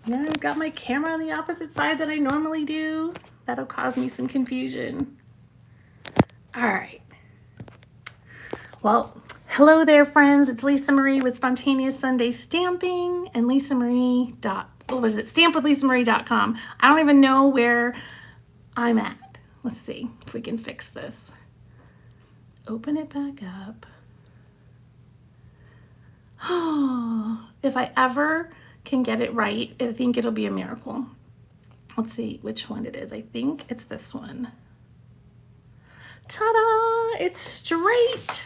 Now I've got my camera on the opposite side that I normally do. That'll cause me some confusion. All right. Well, hello there, friends. It's Lisa Marie with Spontaneous Sunday Stamping and stampwithlisamarie.com. I don't even know where I'm at. Let's see if we can fix this. Open it back up. Oh, if I ever can get it right, I think it'll be a miracle. Let's see which one it is. I think it's this one. Ta-da! It's straight.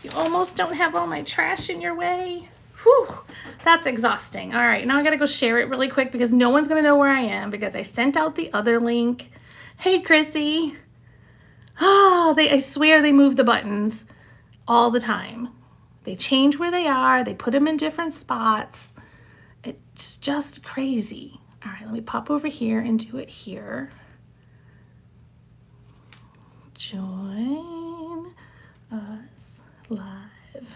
You almost don't have all my trash in your way. Whew, that's exhausting. All right, now I gotta go share it really quick because no one's gonna know where I am because I sent out the other link. Hey, Chrissy. Oh, I swear they move the buttons all the time. They change where they are. They put them in different spots. It's just crazy. All right, let me pop over here and do it here. Join us live.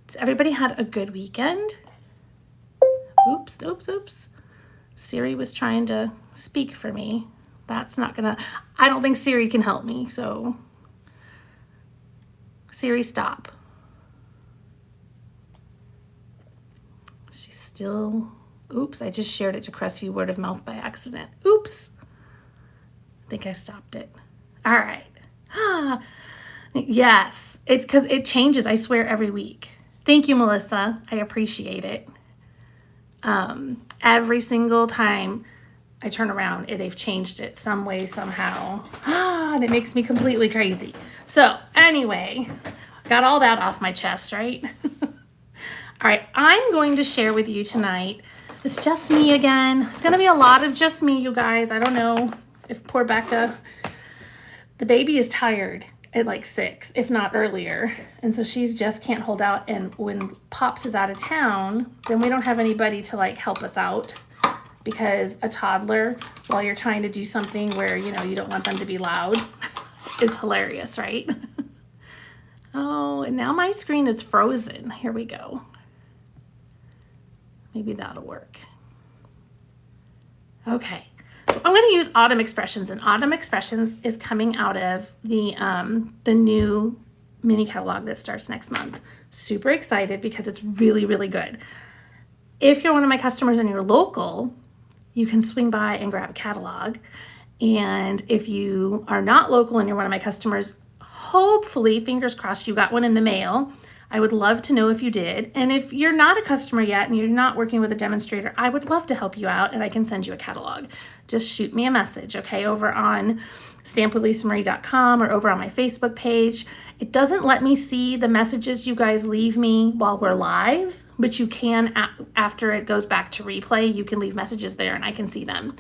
So everybody had a good weekend? Oops. Siri was trying to speak for me. That's not gonna, I don't think Siri can help me, so Siri, stop. She's still, oops, I just shared it to Crestview Word of Mouth by accident. Oops. I think I stopped it. All right. Yes, it's because it changes, I swear, every week. Thank you, Melissa. I appreciate it. Every single time I turn around, they've changed it some way, somehow. And it makes me completely crazy. So anyway, got all that off my chest, right? All right, I'm going to share with you tonight. It's just me again. It's going to be a lot of just me, you guys. I don't know if poor Becca, the baby is tired at like 6, if not earlier. And so she's just can't hold out. And when Pops is out of town, then we don't have anybody to like help us out. Because a toddler, while you're trying to do something where, you know, you don't want them to be loud, is hilarious, right? Oh, and now my screen is frozen. Here we go. Maybe that'll work. Okay, so I'm going to use Autumn Expressions, and Autumn Expressions is coming out of the new mini catalog that starts next month. Super excited because it's really, really good. If you're one of my customers and you're local, you can swing by and grab a catalog. And if you are not local and you're one of my customers, hopefully, fingers crossed, you got one in the mail. I would love to know if you did. And if you're not a customer yet and you're not working with a demonstrator, I would love to help you out and I can send you a catalog. Just shoot me a message, okay, over on stampwithlisamarie.com or over on my Facebook page. It doesn't let me see the messages you guys leave me while we're live, but you can, after it goes back to replay, you can leave messages there and I can see them.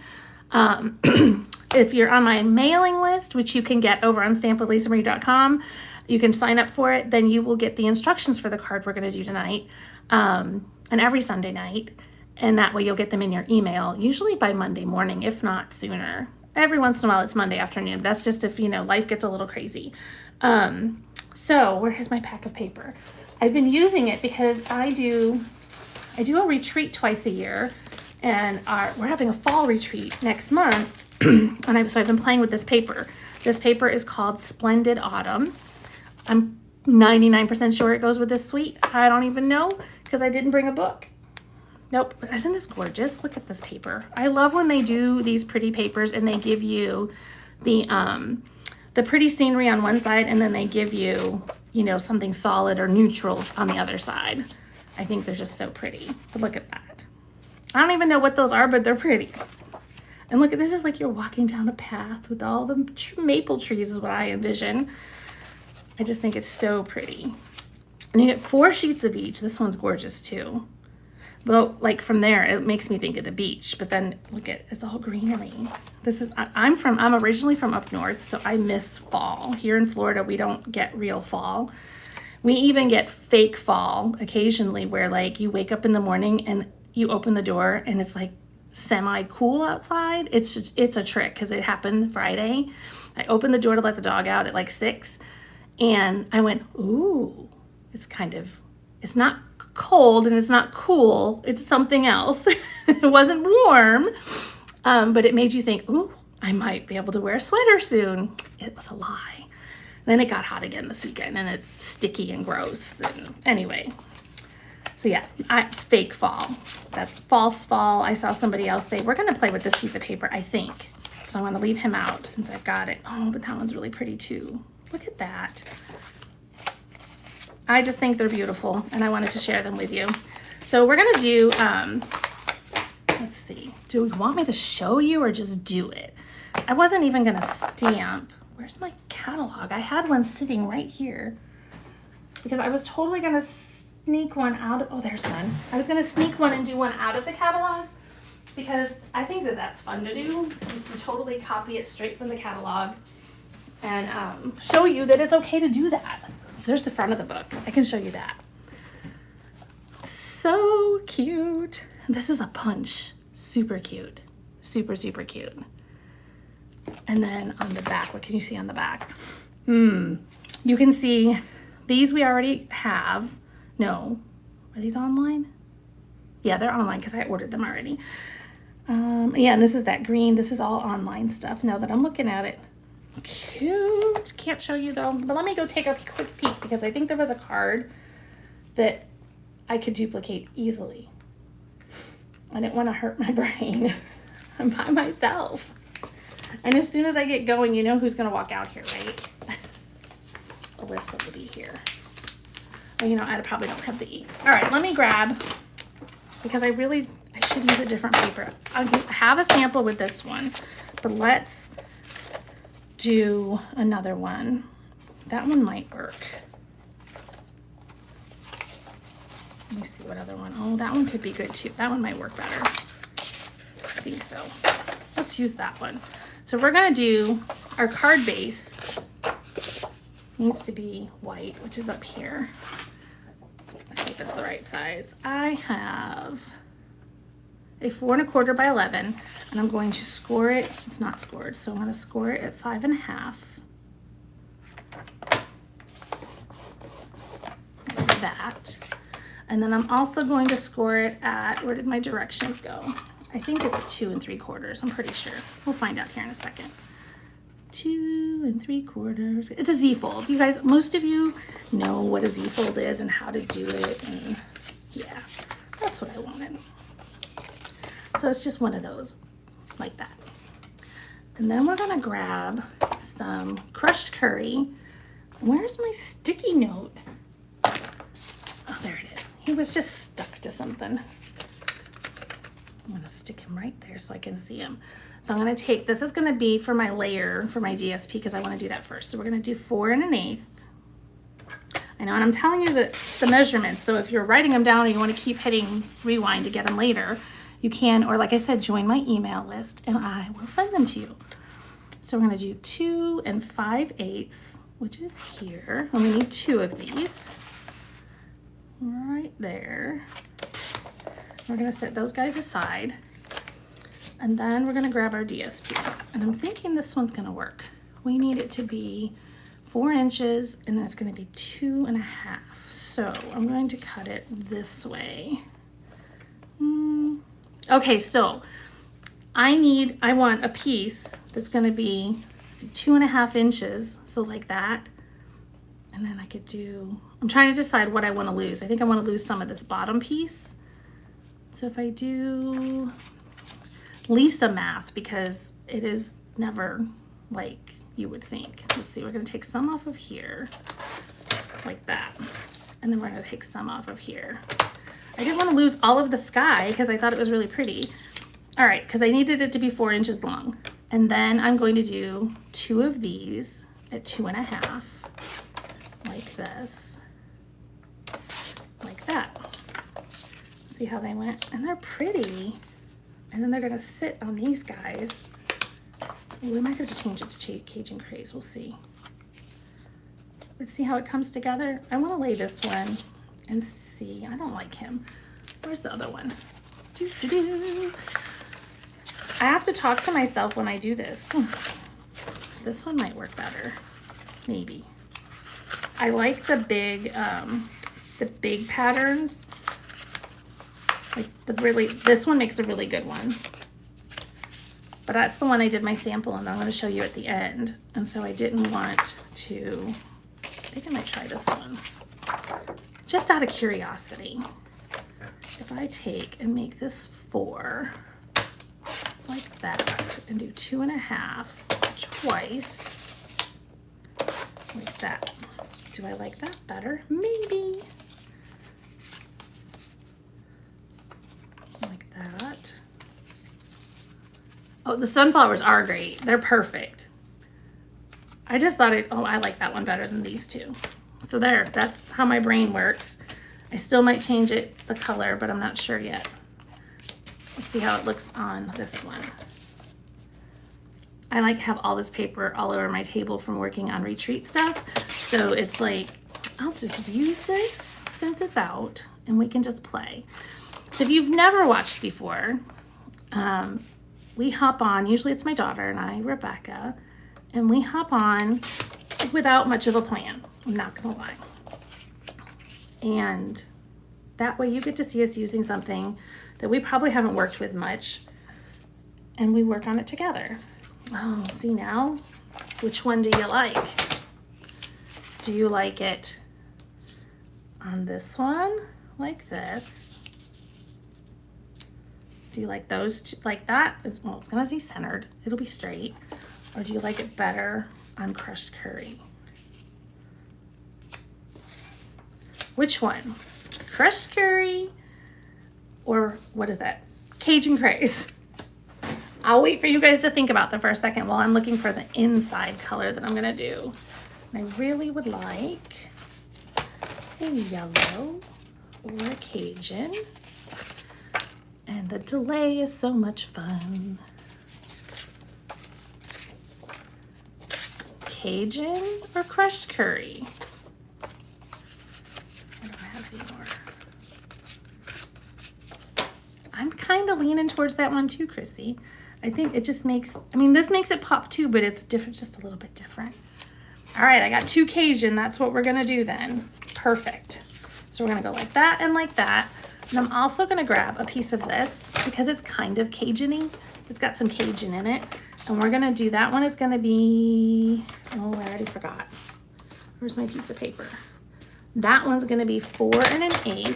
If you're on my mailing list, which you can get over on stampwithlisamarie.com, you can sign up for it, then you will get the instructions for the card we're going to do tonight and every Sunday night. And that way you'll get them in your email, usually by Monday morning, if not sooner. Every once in a while it's Monday afternoon. That's just if, you know, life gets a little crazy. So where's my pack of paper? I've been using it because I do a retreat twice a year, and we're having a fall retreat next month. And so I've been playing with this paper. This paper is called Splendid Autumn. I'm 99% sure it goes with this suite. I don't even know because I didn't bring a book. Nope, but isn't this gorgeous? Look at this paper. I love when they do these pretty papers and they give you the pretty scenery on one side and then they give you, you know, something solid or neutral on the other side. I think they're just so pretty. But look at that. I don't even know what those are, but they're pretty. And look at this, is like you're walking down a path with all the maple trees is what I envision. I just think it's so pretty. And you get 4 sheets of each. This one's gorgeous too. Well, like from there, it makes me think of the beach, but then look at, it's all greenery. This is, I'm originally from up north, so I miss fall. Here in Florida, we don't get real fall. We even get fake fall occasionally where like you wake up in the morning and you open the door and it's like semi-cool outside. It's a trick because it happened Friday. I opened the door to let the dog out at like 6 and I went, ooh, it's not cold and it's not cool. It's something else. It wasn't warm, but it made you think, ooh, I might be able to wear a sweater soon. It was a lie. Then it got hot again this weekend and it's sticky and gross. And anyway, so yeah, it's fake fall. That's false fall. I saw somebody else say, we're gonna play with this piece of paper, I think. So I'm gonna leave him out since I've got it. Oh, but that one's really pretty too. Look at that. I just think they're beautiful and I wanted to share them with you. So we're gonna do, let's see, do we want me to show you or just do it? I wasn't even gonna stamp. Where's my catalog? I had one sitting right here because I was totally gonna sneak one out of, oh, there's one. I was gonna sneak one and do one out of the catalog because I think that that's fun to do, just to totally copy it straight from the catalog and show you that it's okay to do that. So there's the front of the book. I can show you that. So cute. This is a punch. Super cute. Super, super cute. And then on the back, what can you see on the back? You can see these we already have. No, are these online? Yeah, they're online because I ordered them already. Yeah, and this is that green. This is all online stuff now that I'm looking at it. Cute. Can't show you though, but let me go take a quick peek because I think there was a card that I could duplicate easily. I didn't want to hurt my brain. I'm by myself. And as soon as I get going, you know who's going to walk out here, right? Alyssa will be here. Well, you know, I probably don't have the E. All right, let me grab, because I should use a different paper. I have a sample with this one, but let's do another one. That one might work. Let me see what other one. Oh, that one could be good too. That one might work better. I think so. Let's use that one. So we're gonna do our card base. Needs to be white, which is up here. Let's see if it's the right size. I have a 4 1/4 by 11, and I'm going to score it. It's not scored, so I'm going to score it at 5 1/2. Like that. And then I'm also going to score it at, where did my directions go? I think it's 2 3/4. I'm pretty sure. We'll find out here in a second. 2 3/4. It's a Z-fold. You guys, most of you know what a Z-fold is and how to do it. And yeah, that's what I wanted. So it's just one of those, like that. And then we're gonna grab some crushed curry. Where's my sticky note? Oh, there it is. He was just stuck to something. I'm gonna stick him right there so I can see him. So I'm gonna take, this is gonna be for my layer for my DSP because I wanna do that first. So we're gonna do 4 1/8. I know, and I'm telling you the measurements. So if you're writing them down and you wanna keep hitting rewind to get them later, you can, or like I said, join my email list and I will send them to you. So we're gonna do 2 5/8, which is here. And we need 2 of these right there. We're gonna set those guys aside. And then we're gonna grab our DSP. And I'm thinking this one's gonna work. We need it to be 4 inches and then it's gonna be 2 1/2. So I'm going to cut it this way. Okay, so I want a piece that's gonna be 2 1/2 inches. So like that. And then I could do, I'm trying to decide what I wanna lose. I think I wanna lose some of this bottom piece. So if I do Lisa math, because it is never like you would think. Let's see, we're gonna take some off of here, like that. And then we're gonna take some off of here. I didn't wanna lose all of the sky because I thought it was really pretty. All right, because I needed it to be 4 inches long. And then I'm going to do 2 of these at 2 1/2, like this, like that. See how they went? And they're pretty. And then they're gonna sit on these guys. We might have to change it to Cajun Craze, we'll see. Let's see how it comes together. I wanna lay this one and see, I don't like him. Where's the other one? I have to talk to myself when I do this. This one might work better, maybe. I like the big patterns, Like this one makes a really good one. But that's the one I did my sample, and I'm going to show you at the end. And so I didn't want to, I think I might try this one. Just out of curiosity. If I take and make this 4 like that and do 2.5 twice like that. Do I like that better? Maybe. Like that. Oh, the sunflowers are great. They're perfect. I just thought I like that one better than these two. So there, that's how my brain works. I still might change the color, but I'm not sure yet. Let's see how it looks on this one. I like have all this paper all over my table from working on retreat stuff. So it's like, I'll just use this since it's out and we can just play. So if you've never watched before, we hop on, usually it's my daughter and I, Rebecca, and we hop on without much of a plan. I'm not gonna lie. And that way you get to see us using something that we probably haven't worked with much, and we work on it together. Oh, see now? Which one do you like? Do you like it on this one, like this? Do you like those two, like that? Well, it's gonna be centered. It'll be straight. Or do you like it better on crushed curry? Which one? Crushed curry or what is that? Cajun craze. I'll wait for you guys to think about that for a second while I'm looking for the inside color that I'm gonna do. And I really would like a yellow or a Cajun. And the delay is so much fun. Cajun or crushed curry? I don't have any more. I'm kind of leaning towards that one too, Chrissy. I think it just makes, I mean, this makes it pop too, but it's different, just a little bit different. All right, I got 2 Cajun. That's what we're gonna do then. Perfect. So we're gonna go like that and like that. And I'm also gonna grab a piece of this because it's kind of Cajun-y. It's got some Cajun in it. And we're gonna do, that one is gonna be, oh, I already forgot. Where's my piece of paper? That one's gonna be 4 1/8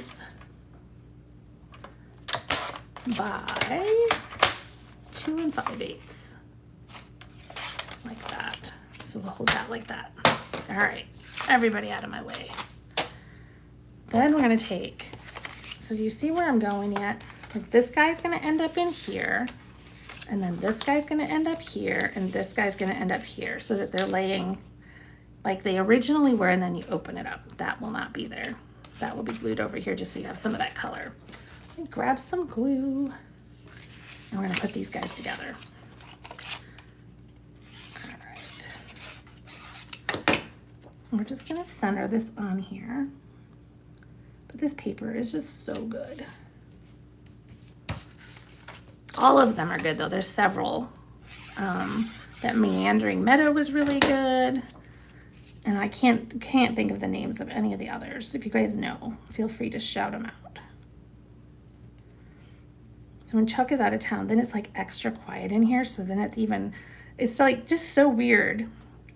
by 2 5/8. Like that. So we'll hold that like that. All right, everybody out of my way. Then we're gonna take, so you see where I'm going yet? Like this guy's gonna end up in here, and then this guy's gonna end up here, and this guy's gonna end up here, so that they're laying like they originally were, and then you open it up. That will not be there. That will be glued over here just so you have some of that color. Let me grab some glue, and we're gonna put these guys together. All right. We're just gonna center this on here. But this paper is just so good. All of them are good though. There's several. That Meandering Meadow was really good. And I can't think of the names of any of the others. If you guys know, feel free to shout them out. So when Chuck is out of town, then it's like extra quiet in here. So then it's like just so weird.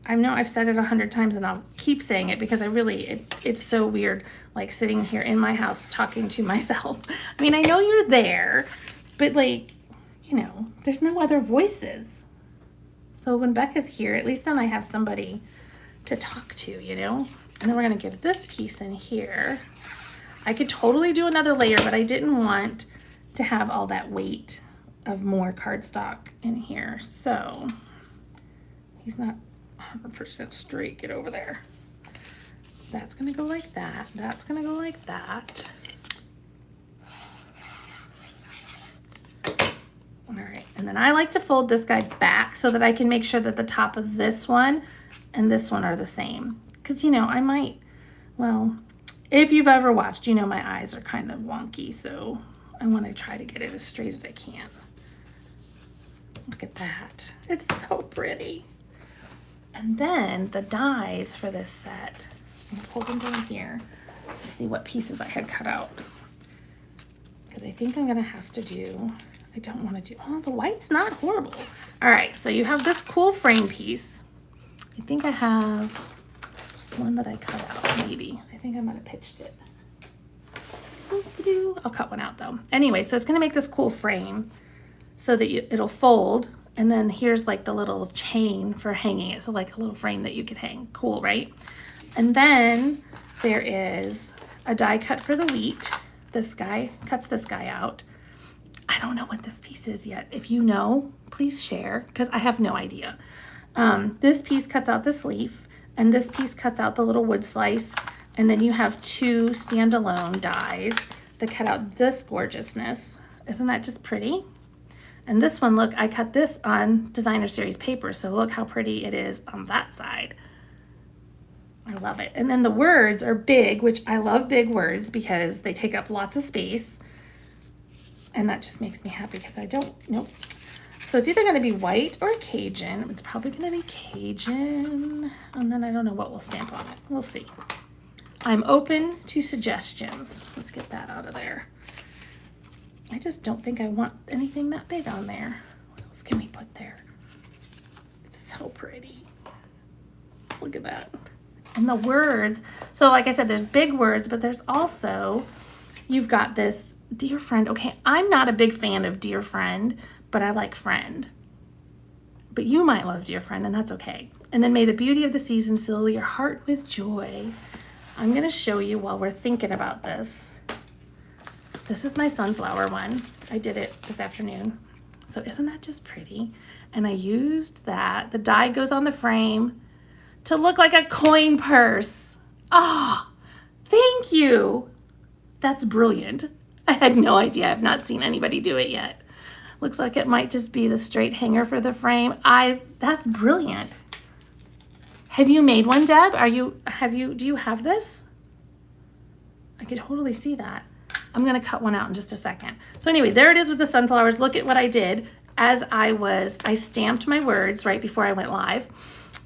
I know I've said it 100 times and I'll keep saying it because it's so weird, like sitting here in my house talking to myself. I mean, I know you're there, but like, you know, there's no other voices. So when Becca's here, at least then I have somebody to talk to, you know? And then we're gonna give this piece in here. I could totally do another layer, but I didn't want to have all that weight of more cardstock in here. So he's not 100% straight. Get over there. That's gonna go like that. That's gonna go like that. All right, and then I like to fold this guy back so that I can make sure that the top of this one and this one are the same. Because, you know, I might, well, if you've ever watched, you know my eyes are kind of wonky, so I want to try to get it as straight as I can. Look at that. It's so pretty. And then the dies for this set, I'm pull them down here to see what pieces I had cut out. because I think I'm going to have to do, I don't want to do, oh, the white's not horrible. All right, so you have this cool frame piece. I think I have one that I cut out, maybe. I think I might have pitched it. I'll cut one out though. Anyway, so it's going to make this cool frame so that it'll fold. And then here's like the little chain for hanging it. So like a little frame that you could hang. Cool, right? And then there is a die cut for the wheat. This guy cuts this guy out. I don't know what this piece is yet. If you know, please share, because I have no idea. This piece cuts out this leaf, and this piece cuts out the little wood slice. And then you have two standalone dies that cut out this gorgeousness. Isn't that just pretty? And this one, look, I cut this on designer series paper. So look how pretty it is on that side. I love it. And then the words are big, which I love big words because they take up lots of space. And that just makes me happy because I don't, nope. So it's either going to be white or Cajun. It's probably going to be Cajun. And then I don't know what we'll stamp on it. We'll see. I'm open to suggestions. Let's get that out of there. I just don't think I want anything that big on there. What else can we put there? It's so pretty. Look at that. And the words. So like I said, there's big words, but there's also, you've got this dear friend. Okay, I'm not a big fan of dear friend, but I like friend. But you might love dear friend, and that's okay. And then may the beauty of the season fill your heart with joy. I'm going to show you while we're thinking about this. This is my sunflower one. I did it this afternoon. So isn't that just pretty? And I used that. The die goes on the frame to look like a coin purse. Oh, thank you. That's brilliant. I had no idea. I've not seen anybody do it yet. Looks like it might just be the straight hanger for the frame. That's brilliant. Have you made one, Deb? Do you have this? I could totally see that. I'm gonna cut one out in just a second. So anyway, there it is with the sunflowers. Look at what I did as I stamped my words right before I went live,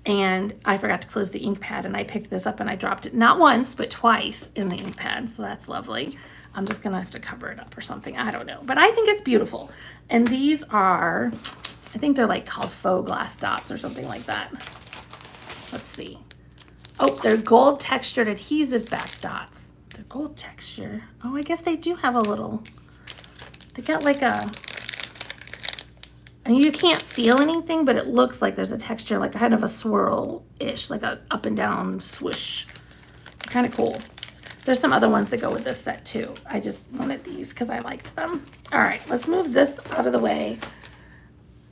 and I forgot to close the ink pad, and I picked this up and I dropped it not once, but twice in the ink pad. So that's lovely. I'm just gonna have to cover it up or something. I don't know, but I think it's beautiful. And these are, I think they're like called faux glass dots or something like that. Let's see. Oh, they're gold textured adhesive back dots. They're gold texture. Oh, I guess they do have a little, they got like a, and you can't feel anything, but it looks like there's a texture, like kind of a swirl-ish, like a up and down swoosh. Kind of cool. There's some other ones that go with this set too. I just wanted these because I liked them. All right, let's move this out of the way.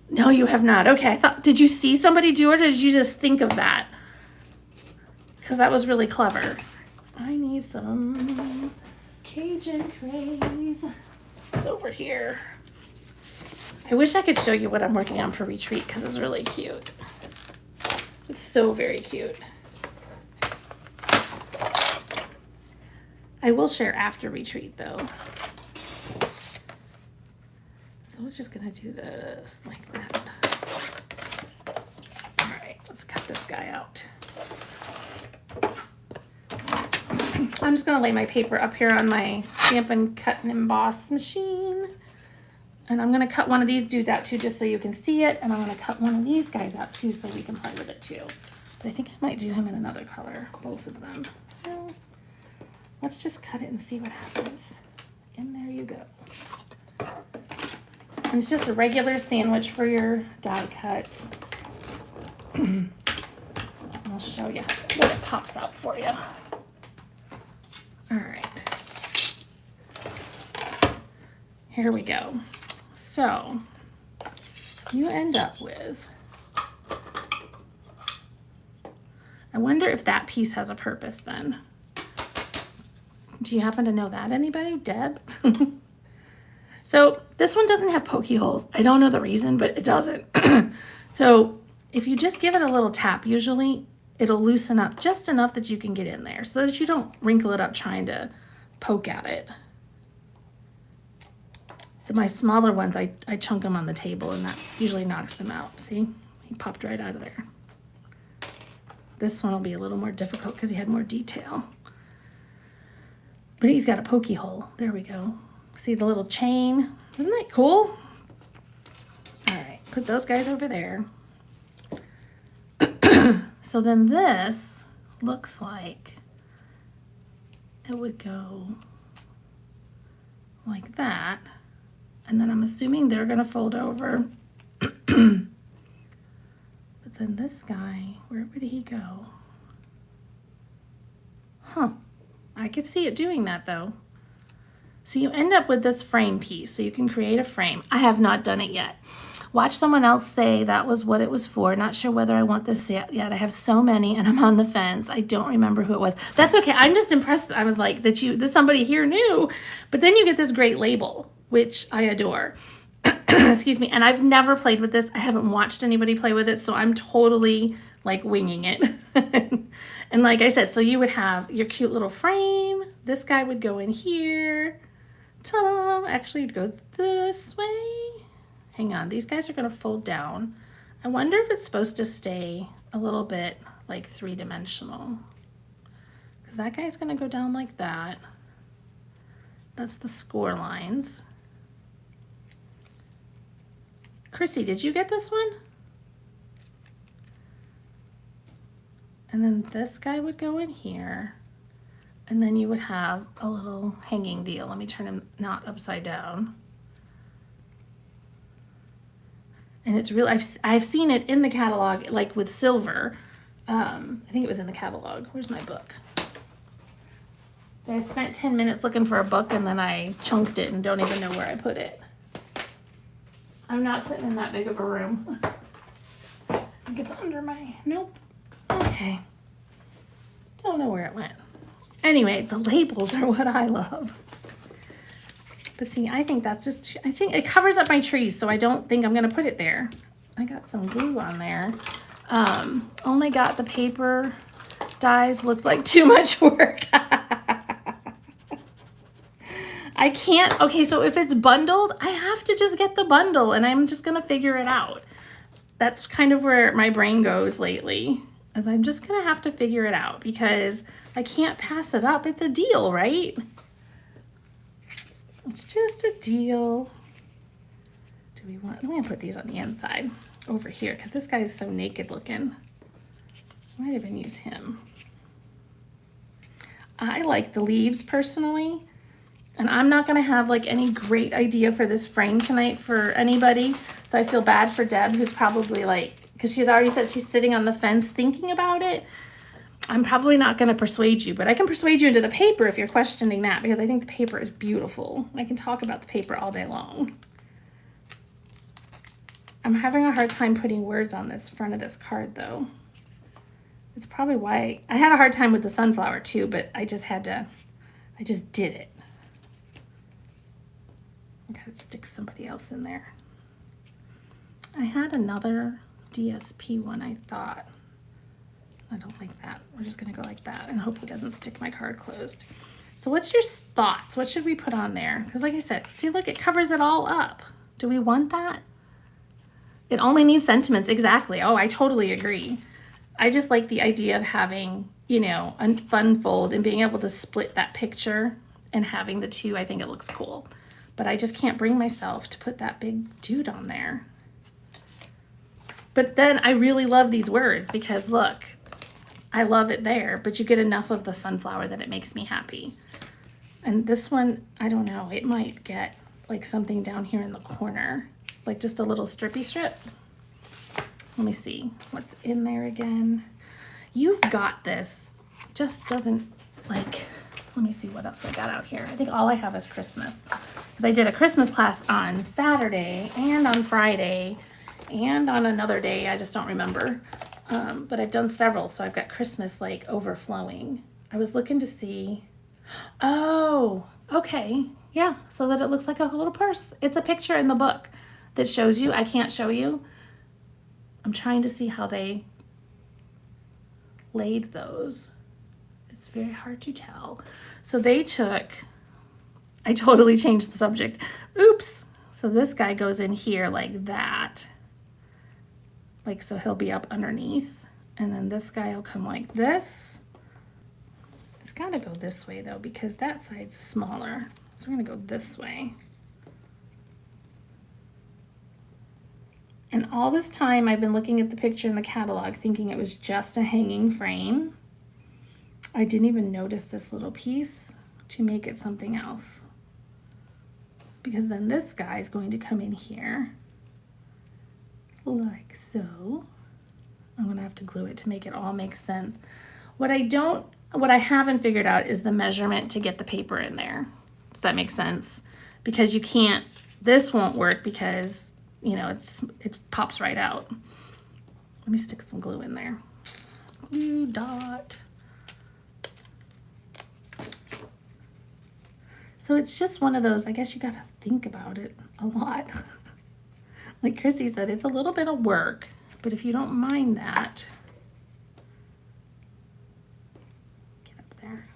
No, you have not. Okay, I thought, did you see somebody do it, or did you just think of that? Because that was really clever. I need some Cajun craze. It's over here. I wish I could show you what I'm working on for retreat because it's really cute. It's so very cute. I will share after retreat though. So we're just gonna do this like that. All right, let's cut this guy out. I'm just gonna lay my paper up here on my Stampin' Cut and Emboss machine. And I'm gonna cut one of these dudes out too, just so you can see it. And I'm gonna cut one of these guys out too, so we can play with it too. But I think I might do him in another color, both of them. Well, let's just cut it and see what happens. And there you go. And it's just a regular sandwich for your die cuts. I'll show you what it pops out for you. All right. Here we go. So you end up with, I wonder if that piece has a purpose then. Do you happen to know that, anybody? Deb? So this one doesn't have pokey holes. I don't know the reason, but it doesn't. So if you just give it a little tap, usually it'll loosen up just enough that you can get in there so that you don't wrinkle it up trying to poke at it. My smaller ones, I chunk them on the table and that usually knocks them out. See, he popped right out of there. This one will be a little more difficult because he had more detail. But he's got a pokey hole. There we go. See the little chain? Isn't that cool? All right, put those guys over there. So then this looks like it would go like that. And then I'm assuming they're gonna fold over. But then this guy, where would he go? Huh, I could see it doing that though. So you end up with this frame piece, so you can create a frame. I have not done it yet. Watch someone else say that was what it was for. Not sure whether I want this yet. I have so many and I'm on the fence. I don't remember who it was. That's okay. I'm just impressed. I was like, that somebody here knew. But then you get this great label, which I adore. Excuse me. And I've never played with this. I haven't watched anybody play with it, so I'm totally like winging it. And like I said, so you would have your cute little frame. This guy would go in here. Ta-da! Actually, it'd go this way. Hang on, these guys are gonna fold down. I wonder if it's supposed to stay a little bit like three-dimensional. Because that guy's gonna go down like that. That's the score lines. Chrissy, did you get this one? And then this guy would go in here. And then you would have a little hanging deal. Let me turn him not upside down. And it's really, I've seen it in the catalog, like with silver. I think it was in the catalog. Where's my book? So I spent 10 minutes looking for a book and then I chunked it and don't even know where I put it. I'm not sitting in that big of a room. I think it's under my, nope. Okay. Don't know where it went. Anyway, the labels are what I love. But see, I think that's just, I think it covers up my trees, so I don't think I'm gonna put it there. I got some glue on there. Only got the paper dies, looked like too much work. I can't, okay, so if it's bundled, I have to just get the bundle and I'm just gonna figure it out. That's kind of where my brain goes lately, is I'm just gonna have to figure it out because I can't pass it up. It's a deal, right? It's just a deal. Do we want, I'm gonna put these on the inside over here because this guy is so naked looking. I might even use him. I like the leaves personally, and I'm not gonna have like any great idea for this frame tonight for anybody. So I feel bad for Deb, who's probably like, because she's already said she's sitting on the fence thinking about it. I'm probably not going to persuade you, but I can persuade you into the paper if you're questioning that, because I think the paper is beautiful. I can talk about the paper all day long. I'm having a hard time putting words on this front of this card, though. It's probably why I had a hard time with the sunflower too, but I just did it. I gotta stick somebody else in there. I had another DSP one, I thought. I don't like that. We're just gonna go like that and hope he doesn't stick my card closed. So what's your thoughts? What should we put on there? Because like I said, see, look, it covers it all up. Do we want that? It only needs sentiments, exactly. Oh, I totally agree. I just like the idea of having, you know, a fun fold and being able to split that picture and having the two. I think it looks cool. But I just can't bring myself to put that big dude on there. But then I really love these words because look, I love it there, but you get enough of the sunflower that it makes me happy. And this one, I don't know, it might get like something down here in the corner, like just a little strippy strip. Let me see what's in there again. You've got this. Just doesn't like, let me see what else I got out here. I think all I have is Christmas. Because I did a Christmas class on Saturday and on Friday and on another day, I just don't remember. But I've done several, so I've got Christmas like overflowing. I was looking to see, oh, okay. Yeah, so that it looks like a little purse. It's a picture in the book that shows you. I can't show you. I'm trying to see how they laid those. It's very hard to tell. So they took, I totally changed the subject. Oops. So this guy goes in here like that. Like, so he'll be up underneath. And then this guy will come like this. It's got to go this way though, because that side's smaller. So we're gonna go this way. And all this time I've been looking at the picture in the catalog thinking it was just a hanging frame. I didn't even notice this little piece to make it something else. Because then this guy is going to come in here like so. I'm gonna have to glue it to make it all make sense. What I haven't figured out is the measurement to get the paper in there. Does that make sense? Because you can't, this won't work because, you know, it pops right out. Let me stick some glue in there. Glue dot. So it's just one of those, I guess you gotta think about it a lot. Like Chrissy said, it's a little bit of work, but if you don't mind that, get up there.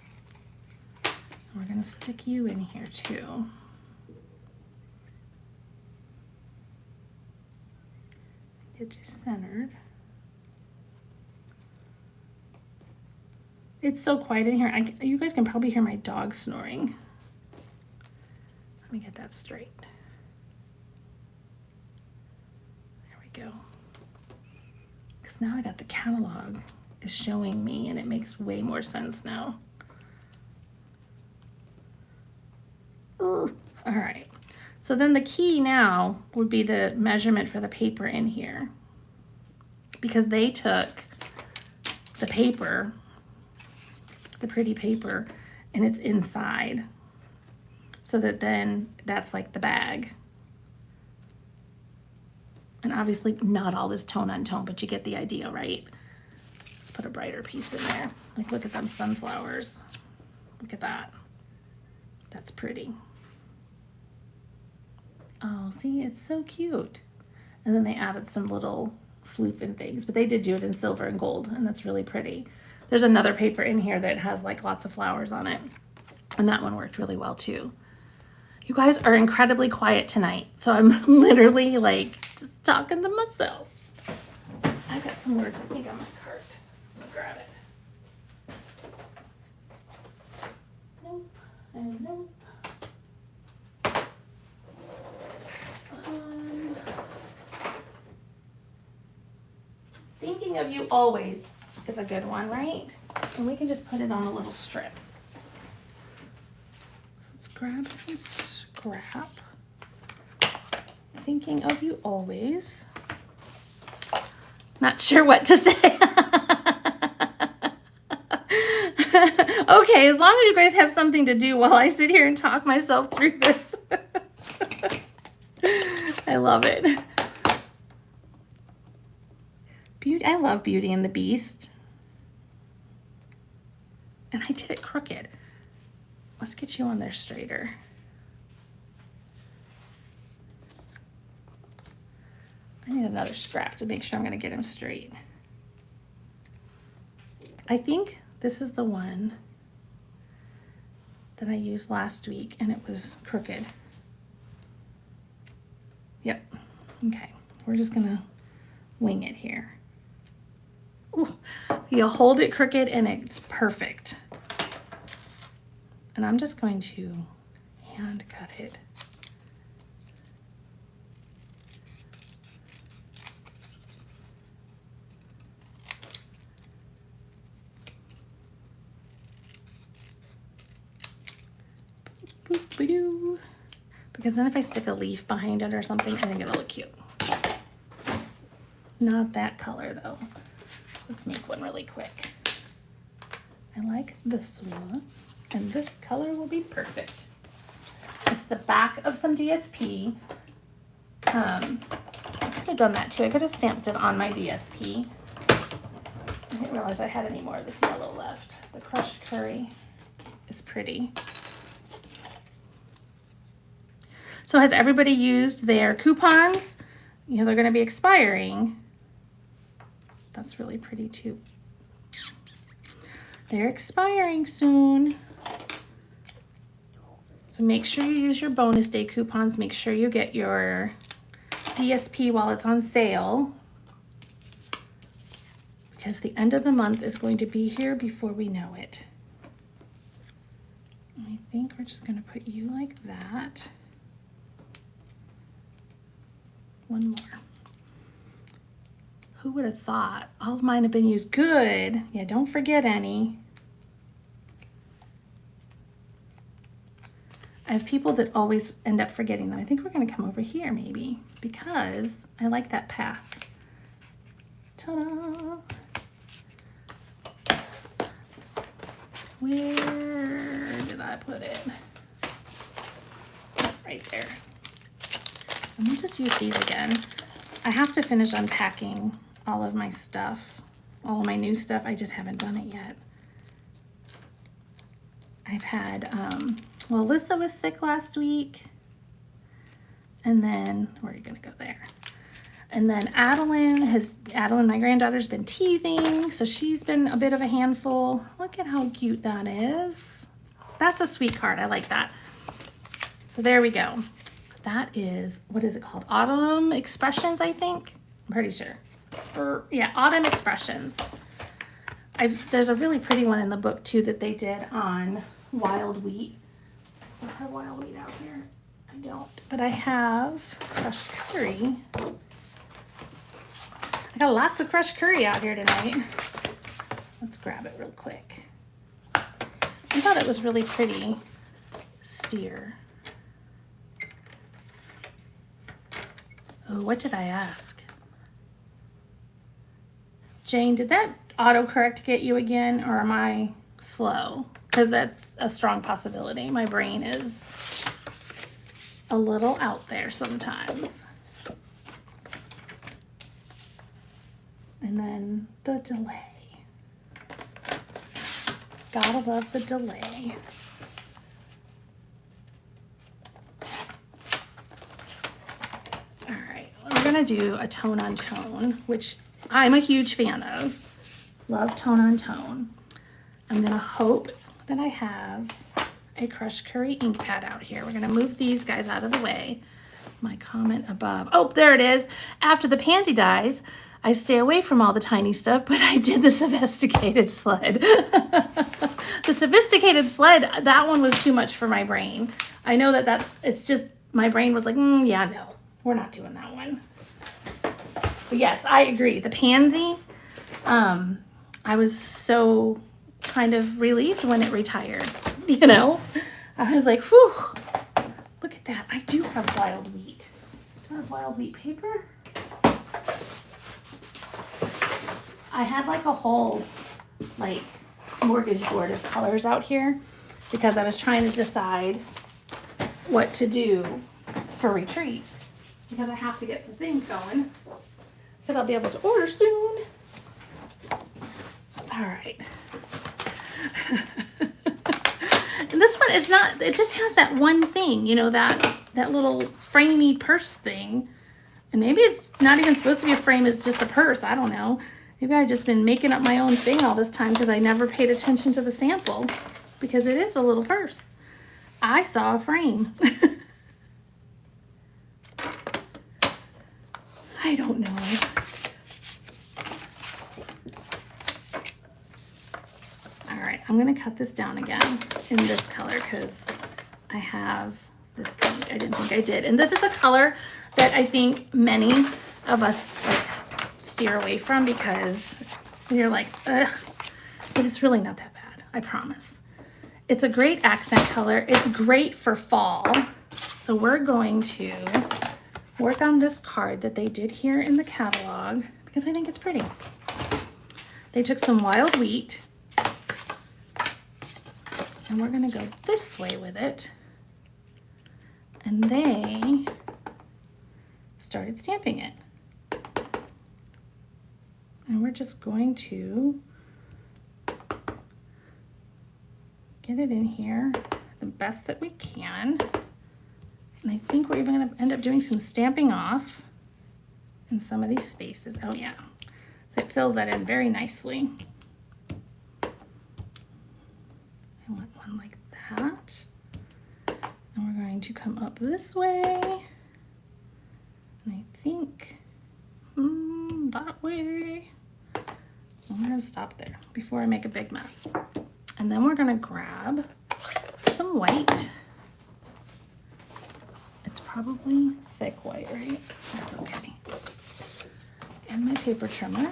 And we're gonna stick you in here too. Get you centered. It's so quiet in here. You guys can probably hear my dog snoring. Let me get that straight. There we go. Because now I got the catalog is showing me and it makes way more sense now. Ooh. All right. So then the key now would be the measurement for the paper in here. Because they took the paper, the pretty paper, and it's inside. So that then that's like the bag. And obviously not all this tone on tone, but you get the idea, right? Let's put a brighter piece in there. Like look at them sunflowers. Look at that. That's pretty. Oh, see, it's so cute. And then they added some little floof and things, but they did do it in silver and gold, and that's really pretty. There's another paper in here that has like lots of flowers on it, and that one worked really well too. You guys are incredibly quiet tonight, so I'm literally like just talking to myself. I got some words I think on my cart. Let me grab it. Nope, and nope. Thinking of you always is a good one, right? And we can just put it on a little strip. So let's grab some scrap. Thinking of you always. Not sure what to say. Okay, as long as you guys have something to do while I sit here and talk myself through this. I love it. I love Beauty and the Beast. And I did it crooked. Let's get you on there straighter. I need another scrap to make sure I'm going to get him straight. I think this is the one that I used last week and it was crooked. Yep. Okay. We're just going to wing it here. Ooh, you hold it crooked and it's perfect. And I'm just going to hand cut it. Boop, boop, boop. Because then if I stick a leaf behind it or something, I think it'll look cute. Not that color though. Let's make one really quick. I like this one, and this color will be perfect. It's the back of some DSP. I could have done that too. I could have stamped it on my DSP. I didn't realize I had any more of this yellow left. The crushed curry is pretty. So has everybody used their coupons? You know, they're going to be expiring. That's really pretty too. They're expiring soon. So make sure you use your bonus day coupons. Make sure you get your DSP while it's on sale. Because the end of the month is going to be here before we know it. I think we're just going to put you like that. One more. Who would have thought? All of mine have been used. Good. Yeah, don't forget any. I have people that always end up forgetting them. I think we're going to come over here maybe because I like that path. Ta-da! Where did I put it? Right there. Let me just use these again. I have to finish unpacking all of my stuff, all of my new stuff. I just haven't done it yet. I've had, well, Lisa was sick last week. And then, where are you gonna go there? And then Adeline, my granddaughter's been teething, so she's been a bit of a handful. Look at how cute that is. That's a sweet card, I like that. So there we go. That is, what is it called? Autumn Expressions, I think. I'm pretty sure. Or yeah, Autumn Expressions. There's a really pretty one in the book too that they did on wild wheat. I have wild wheat out here. I don't, but I have crushed curry. I got lots of crushed curry out here tonight. Let's grab it real quick. I thought it was really pretty. Steer. Oh, what did I ask? Jane, did that autocorrect get you again, or am I slow? Because that's a strong possibility. My brain is a little out there sometimes. And then the delay. Gotta love the delay. All right, we're gonna do a tone on tone, which I'm a huge fan of. Love tone on tone. I'm gonna hope that I have a crushed curry ink pad out here. We're gonna move these guys out of the way. My comment above. Oh, there it is. After the pansy dies, I stay away from all the tiny stuff, but I did the sophisticated sled. The sophisticated sled, that one was too much for my brain. I know it's just, my brain was like, yeah, no, we're not doing that one. But yes, I agree. The pansy, I was so kind of relieved when it retired, you know? I was like, whew, look at that. I do have wild wheat. Do I have wild wheat paper? I had like a whole, like, smorgasbord of colors out here because I was trying to decide what to do for retreat because I have to get some things going because I'll be able to order soon. All right. And this one is not, it just has that one thing, you know, that little framey purse thing. And maybe it's not even supposed to be a frame, it's just a purse. I don't know. Maybe I've just been making up my own thing all this time because I never paid attention to the sample because it is a little purse. I saw a frame. I don't know. All right, I'm gonna cut this down again in this color because I have this ink. I didn't think I did. And this is a color that I think many of us like steer away from because you're like, ugh, but it's really not that bad, I promise. It's a great accent color. It's great for fall. So we're going to work on this card that they did here in the catalog because I think it's pretty. They took some wild wheat and we're gonna go this way with it. And they started stamping it. And we're just going to get it in here the best that we can. And I think we're even gonna end up doing some stamping off in some of these spaces. Oh yeah, so it fills that in very nicely. I want one like that. And we're going to come up this way. And I think that way. I'm gonna stop there before I make a big mess. And then we're gonna grab some some white. It's probably thick white, right? That's okay. And my paper trimmer.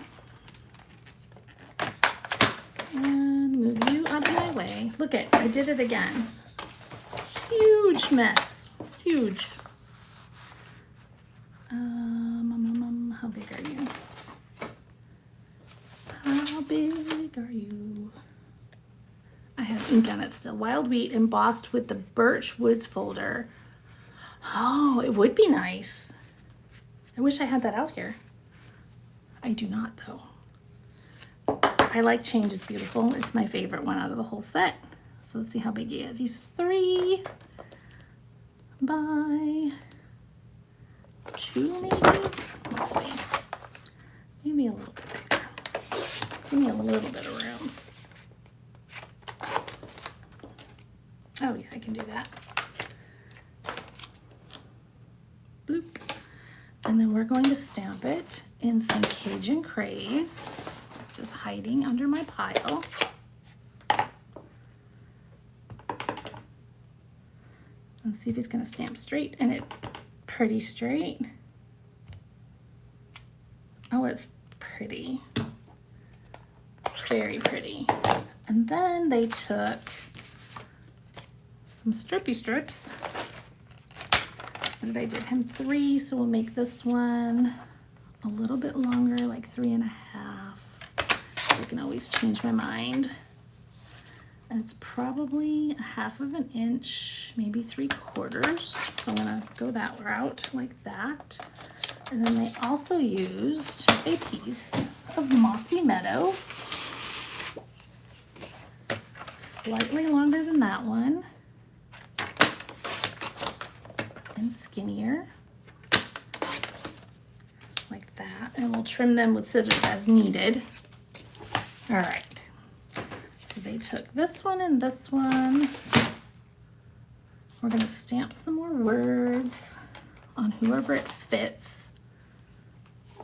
And move you out of my way. Look it, I did it again. Huge mess, huge. How big are you? How big are you? I have ink on it still. Wild Wheat embossed with the Birch Woods folder. Oh, it would be nice. I wish I had that out here. I do not though. I like Change is Beautiful. It's my favorite one out of the whole set. So let's see how big he is. He's 3 by 2 maybe? Let's see. Maybe a little bit bigger. Give me a little bit of room. Oh yeah, I can do that. Bloop. And then we're going to stamp it in some Cajun Craze, just hiding under my pile. Let's see if he's going to stamp straight, and it's pretty straight. Oh, it's pretty. Very pretty. And then they took some strippy strips. What did I did him 3, so we'll make this one a little bit longer, like 3.5. I can always change my mind. And it's probably 1/2 inch, maybe 3/4. So I'm gonna go that route like that. And then they also used a piece of Mossy Meadow, slightly longer than that one, and skinnier, like that. And we'll trim them with scissors as needed. All right. So they took this one and this one. We're going to stamp some more words on whoever it fits.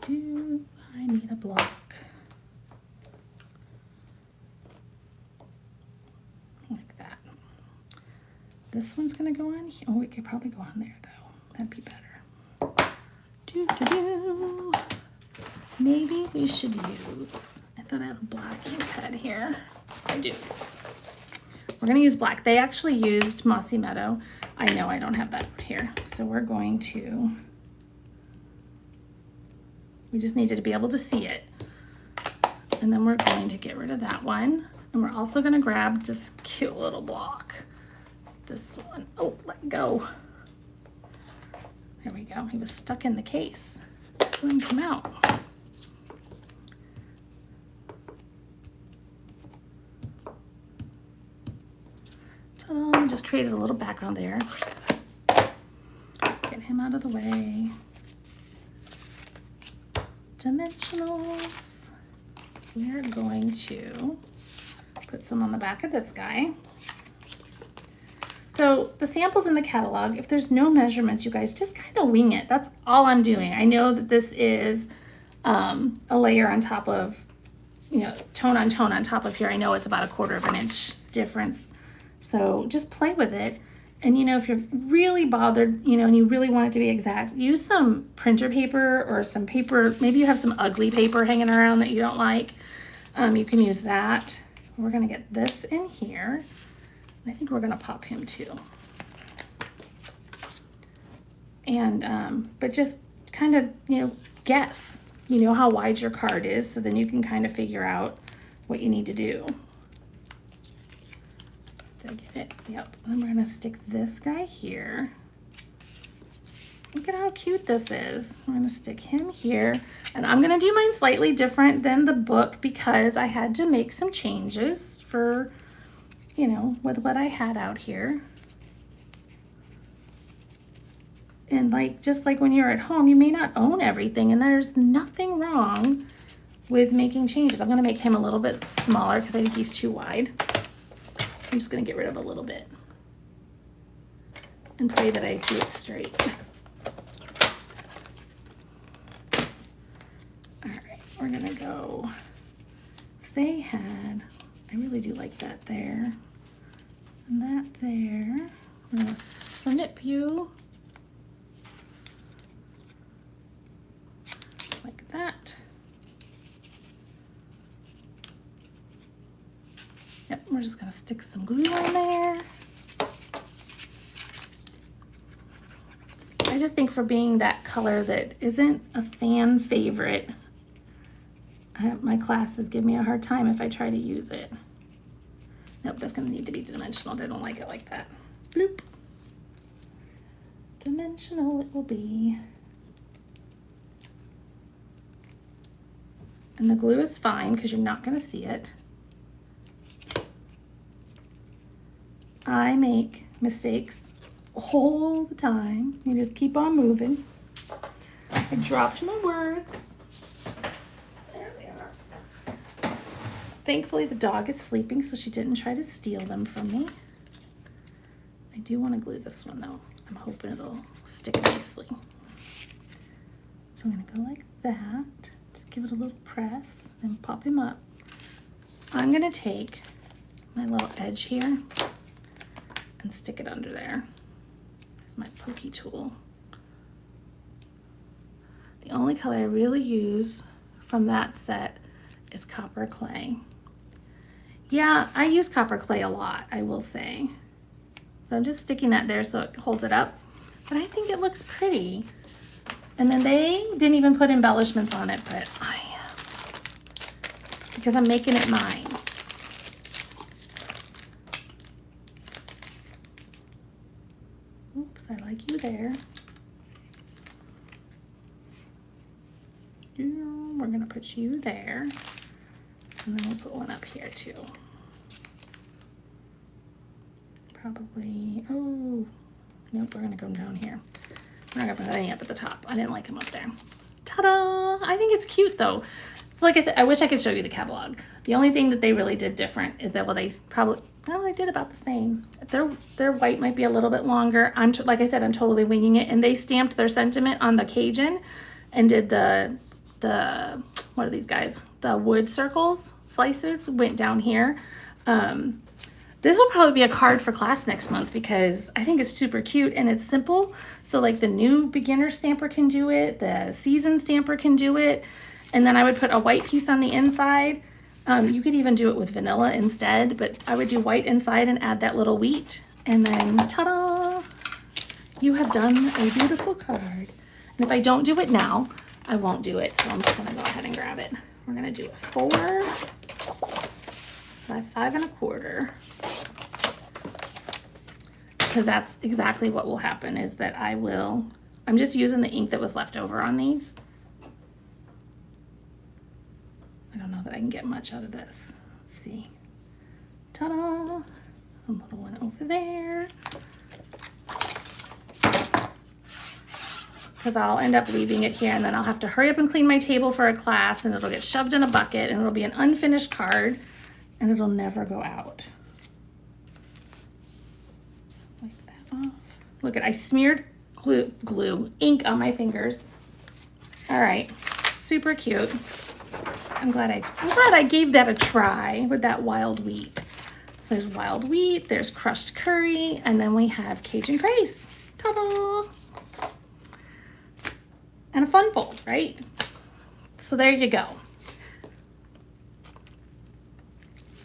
Do I need a block? Like that. This one's going to go on here. Oh, it could probably go on there though. That'd be better. Do. Maybe we should use, I thought I had a black ink pad here. I do. We're going to use black. They actually used Mossy Meadow. I know I don't have that here. So we're going to, we just needed to be able to see it. And then we're going to get rid of that one. And we're also going to grab this cute little block. This one. Oh, let go. There we go. He was stuck in the case. It wouldn't come out. Just created a little background there. Get him out of the way. Dimensionals. We are going to put some on the back of this guy. So the samples in the catalog, if there's no measurements, you guys just kind of wing it. That's all I'm doing. I know that this is a layer on top of, you know, tone on top of here. I know it's about 1/4 inch difference. So just play with it. And you know, if you're really bothered, you know, and you really want it to be exact, use some printer paper or some paper. Maybe you have some ugly paper hanging around that you don't like. You can use that. We're gonna get this in here. I think we're gonna pop him too. And, but just kind of, you know, guess, you know, how wide your card is, so then you can kind of figure out what you need to do. Did I get it? Yep. And then we're gonna stick this guy here. Look at how cute this is. We're gonna stick him here. And I'm gonna do mine slightly different than the book because I had to make some changes for, you know, with what I had out here. And like, just like when you're at home, you may not own everything, and there's nothing wrong with making changes. I'm gonna make him a little bit smaller because I think he's too wide. So I'm just gonna get rid of a little bit and pray that I do it straight. All right, we're gonna go. So they had, I really do like that there. And that there. I'm going to snip you like that. Yep, we're just going to stick some glue on there. I just think for being that color that isn't a fan favorite, my classes give me a hard time if I try to use it. Nope, that's going to need to be dimensional. They don't like it like that. Bloop. Dimensional it will be. And the glue is fine because you're not going to see it. I make mistakes all the time. You just keep on moving. I dropped my words. There they are. Thankfully the dog is sleeping, so she didn't try to steal them from me. I do want to glue this one though. I'm hoping it'll stick nicely. So we're going to go like that. Just give it a little press, then pop him up. I'm going to take my little edge here and stick it under there. There's my pokey tool. The only color I really use from that set is copper clay. Yeah, I use copper clay a lot, I will say. So I'm just sticking that there so it holds it up. But I think it looks pretty. And then they didn't even put embellishments on it, but I am. Because I'm making it mine. Oops, I like you there. We're gonna put you there. And then we'll put one up here too. Probably, oh, nope, we're gonna go down here. We're not gonna put any up at the top. I didn't like them up there. Ta-da! I think it's cute though. So like I said, I wish I could show you the catalog. The only thing that they really did different is that, well, they did about the same. Their white might be a little bit longer. Like I said, I'm totally winging it. And they stamped their sentiment on the Cajun and did the what are these guys? The wood circles, slices, went down here. This will probably be a card for class next month because I think it's super cute and it's simple. So like the new beginner stamper can do it, the seasoned stamper can do it. And then I would put a white piece on the inside. You could even do it with vanilla instead, but I would do white inside and add that little wheat. And then ta-da! You have done a beautiful card. And if I don't do it now, I won't do it. So I'm just gonna go ahead and grab it. We're gonna do a 4 by 5 1/4. Because that's exactly what will happen is that I'm just using the ink that was left over on these. I don't know that I can get much out of this. Let's see. Ta-da! A little one over there. Because I'll end up leaving it here and then I'll have to hurry up and clean my table for a class and it'll get shoved in a bucket and it'll be an unfinished card and it'll never go out. Wipe that off. Look at, I smeared glue, ink on my fingers. All right, super cute. I'm glad I gave that a try with that wild wheat. So there's wild wheat, there's crushed curry, and then we have Cajun Grace. Ta-da! And a fun fold, right? So there you go.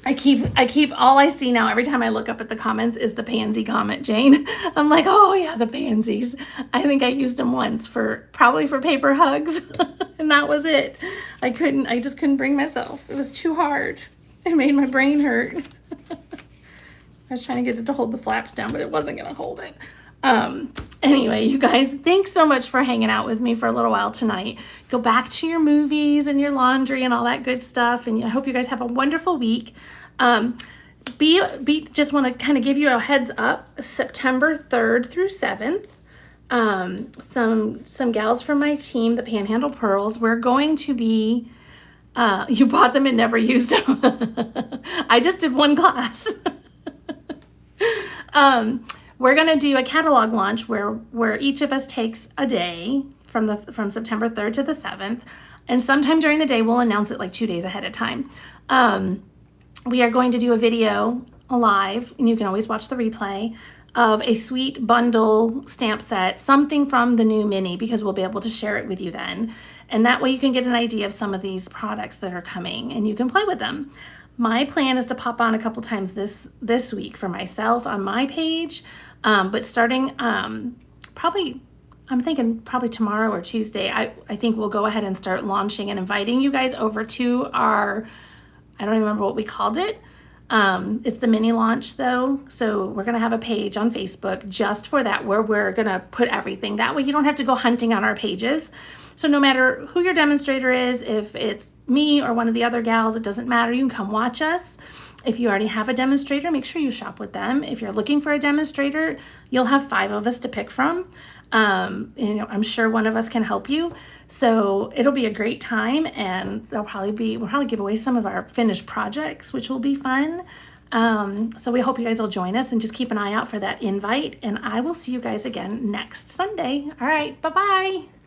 I keep all I see now every time I look up at the comments is the pansy comment, Jane. I'm like, oh yeah, the pansies. I think I used them once probably for paper hugs and that was it. I just couldn't bring myself. It was too hard. It made my brain hurt. I was trying to get it to hold the flaps down, but it wasn't gonna hold it. Anyway, you guys, thanks so much for hanging out with me for a little while tonight. Go back to your movies and your laundry and all that good stuff. And I hope you guys have a wonderful week. Just want to kind of give you a heads up, September 3rd through 7th, some gals from my team, the Panhandle Pearls, we're going to be, you bought them and never used them. I just did one class. We're going to do a catalog launch where each of us takes a day from September 3rd to the 7th. And sometime during the day, we'll announce it like 2 days ahead of time. We are going to do a video live, and you can always watch the replay, of a sweet bundle stamp set, something from the new mini, because we'll be able to share it with you then. And that way you can get an idea of some of these products that are coming and you can play with them. My plan is to pop on a couple times this week for myself on my page, but starting probably, I'm thinking probably tomorrow or Tuesday, I think we'll go ahead and start launching and inviting you guys over to our, I don't remember what we called it. It's the mini launch though. So we're going to have a page on Facebook just for that, where we're going to put everything. That way you don't have to go hunting on our pages. So no matter who your demonstrator is, if it's me or one of the other gals, it doesn't matter. You can come watch us. If you already have a demonstrator, make sure you shop with them. If you're looking for a demonstrator, you'll have 5 of us to pick from. I'm sure one of us can help you. So it'll be a great time, and we'll probably give away some of our finished projects, which will be fun. So we hope you guys will join us, and just keep an eye out for that invite, and I will see you guys again next Sunday. All right, bye-bye.